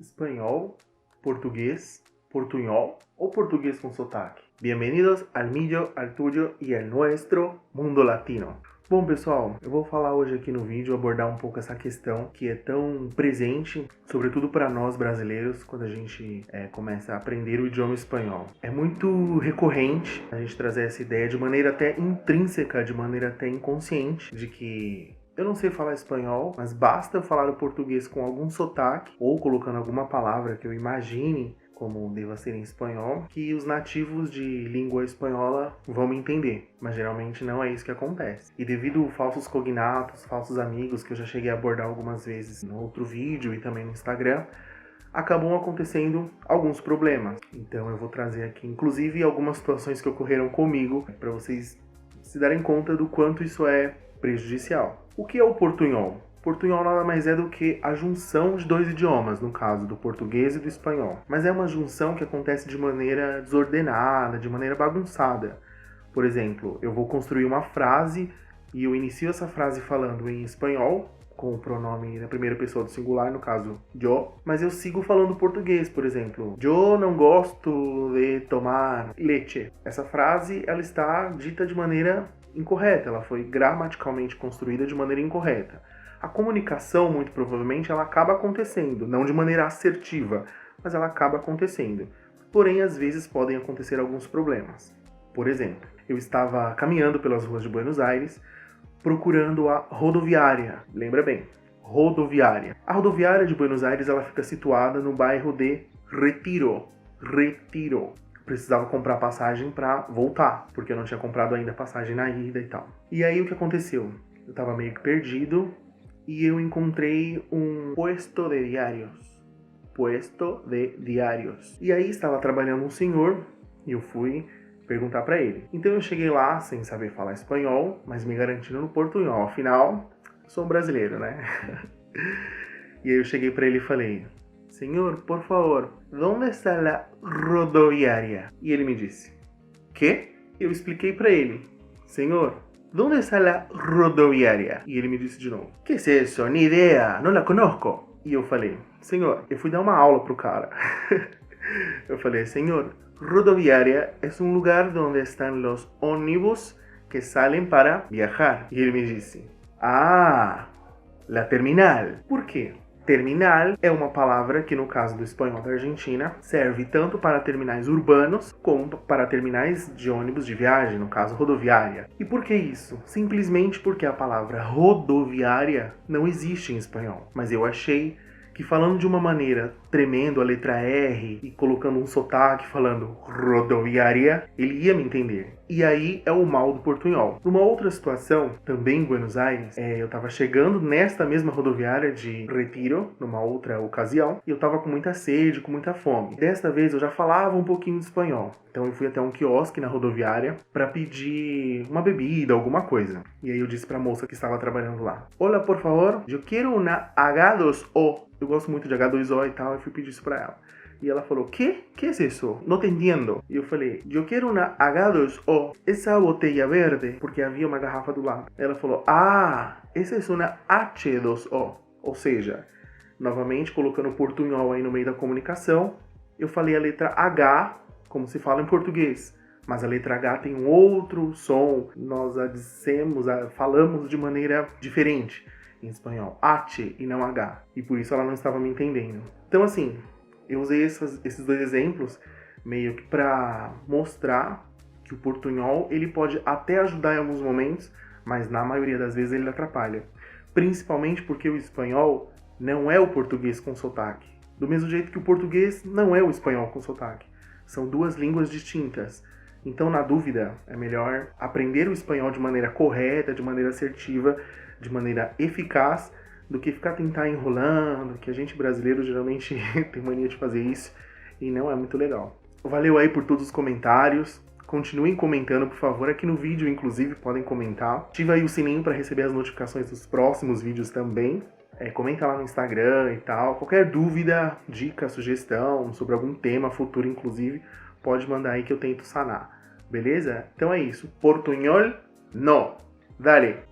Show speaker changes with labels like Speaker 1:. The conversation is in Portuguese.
Speaker 1: espanhol, português, portunhol ou português com sotaque? Bem-vindos al mío, al tuyo y al nuestro mundo latino. Bom, pessoal, eu vou falar hoje aqui no vídeo, abordar um pouco essa questão que é tão presente, sobretudo para nós brasileiros, quando a gente começa a aprender o idioma espanhol. É muito recorrente a gente trazer essa ideia de maneira até intrínseca, de maneira até inconsciente, de que eu não sei falar espanhol, mas basta eu falar o português com algum sotaque, ou colocando alguma palavra que eu imagine como deva ser em espanhol, que os nativos de língua espanhola vão me entender. Mas geralmente não é isso que acontece. E devido a falsos cognatos, falsos amigos, que eu já cheguei a abordar algumas vezes no outro vídeo e também no Instagram, acabam acontecendo alguns problemas. Então eu vou trazer aqui, inclusive, algumas situações que ocorreram comigo, para vocês se darem conta do quanto isso é prejudicial. O que é o portunhol? Portunhol nada mais é do que a junção de dois idiomas, no caso do português e do espanhol. Mas é uma junção que acontece de maneira desordenada, de maneira bagunçada. Por exemplo, eu vou construir uma frase e eu inicio essa frase falando em espanhol, com o pronome na primeira pessoa do singular, no caso, yo, mas eu sigo falando português, por exemplo. Eu não gosto de tomar leite. Essa frase, ela está dita de maneira incorreta, ela foi gramaticalmente construída de maneira incorreta. A comunicação, muito provavelmente, ela acaba acontecendo, não de maneira assertiva, mas ela acaba acontecendo. Porém, às vezes podem acontecer alguns problemas. Por exemplo, eu estava caminhando pelas ruas de Buenos Aires, procurando a rodoviária. Lembra bem, rodoviária. A rodoviária de Buenos Aires, ela fica situada no bairro de Retiro. Retiro. Precisava comprar passagem para voltar, porque eu não tinha comprado ainda passagem na ida e tal. E aí o que aconteceu? Eu estava meio que perdido e eu encontrei um puesto de diários. Puesto de diários. E aí estava trabalhando um senhor e eu fui perguntar para ele. Então eu cheguei lá sem saber falar espanhol, mas me garantindo no portunhol. Afinal, sou um brasileiro, né? E aí eu cheguei para ele e falei: Senhor, por favor, onde está a rodoviária? E ele me disse: ¿Quê? Eu expliquei para ele: Senhor, onde está a rodoviária? E ele me disse de novo: ¿Qué es eso? Ni idea, no la conozco. E eu falei: Senhor, eu fui dar uma aula pro cara. Eu falei: Senhor, rodoviária es un lugar donde están los ómnibus que salen para viajar. E ele me disse: Ah, la terminal. Por quê? Terminal é uma palavra que, no caso do espanhol da Argentina, serve tanto para terminais urbanos como para terminais de ônibus de viagem, no caso rodoviária. E por que isso? Simplesmente porque a palavra rodoviária não existe em espanhol. Mas eu achei que, falando de uma maneira tremendo a letra R e colocando um sotaque falando rodoviária, ele ia me entender. E aí é o mal do portunhol. Numa outra situação, também em Buenos Aires, eu estava chegando nesta mesma rodoviária de Retiro, numa outra ocasião, e eu estava com muita sede, com muita fome. Desta vez eu já falava um pouquinho de espanhol. Então eu fui até um quiosque na rodoviária para pedir uma bebida, alguma coisa. E aí eu disse para a moça que estava trabalhando lá: Hola, por favor, eu quero uma H2O. Eu gosto muito de H2O e tal, eu fui pedir isso para ela. E ela falou: ¿Qué? ¿Qué es eso? No te entiendo. E eu falei: eu quero uma H2O. Essa botella verde, porque havia uma garrafa do lado. Ela falou: Ah, essa é uma H2O. Ou seja, novamente colocando o portunhol aí no meio da comunicação, eu falei a letra H, como se fala em português. Mas a letra H tem um outro som. Nós a dissemos, falamos de maneira diferente em espanhol. H e não H. E por isso ela não estava me entendendo. Então, assim, eu usei esses dois exemplos meio que para mostrar que o portunhol ele pode até ajudar em alguns momentos, mas na maioria das vezes ele atrapalha. Principalmente porque o espanhol não é o português com sotaque. Do mesmo jeito que o português não é o espanhol com sotaque. São duas línguas distintas. Então, na dúvida, é melhor aprender o espanhol de maneira correta, de maneira assertiva, de maneira eficaz, do que ficar tentar enrolando, que a gente brasileiro geralmente tem mania de fazer isso e não é muito legal. Valeu aí por todos os comentários. Continuem comentando, por favor. Aqui no vídeo, inclusive, podem comentar. Ativa aí o sininho para receber as notificações dos próximos vídeos também. Comenta lá no Instagram e tal. Qualquer dúvida, dica, sugestão sobre algum tema futuro, inclusive, pode mandar aí que eu tento sanar. Beleza? Então é isso. Portunhol, no. Dale!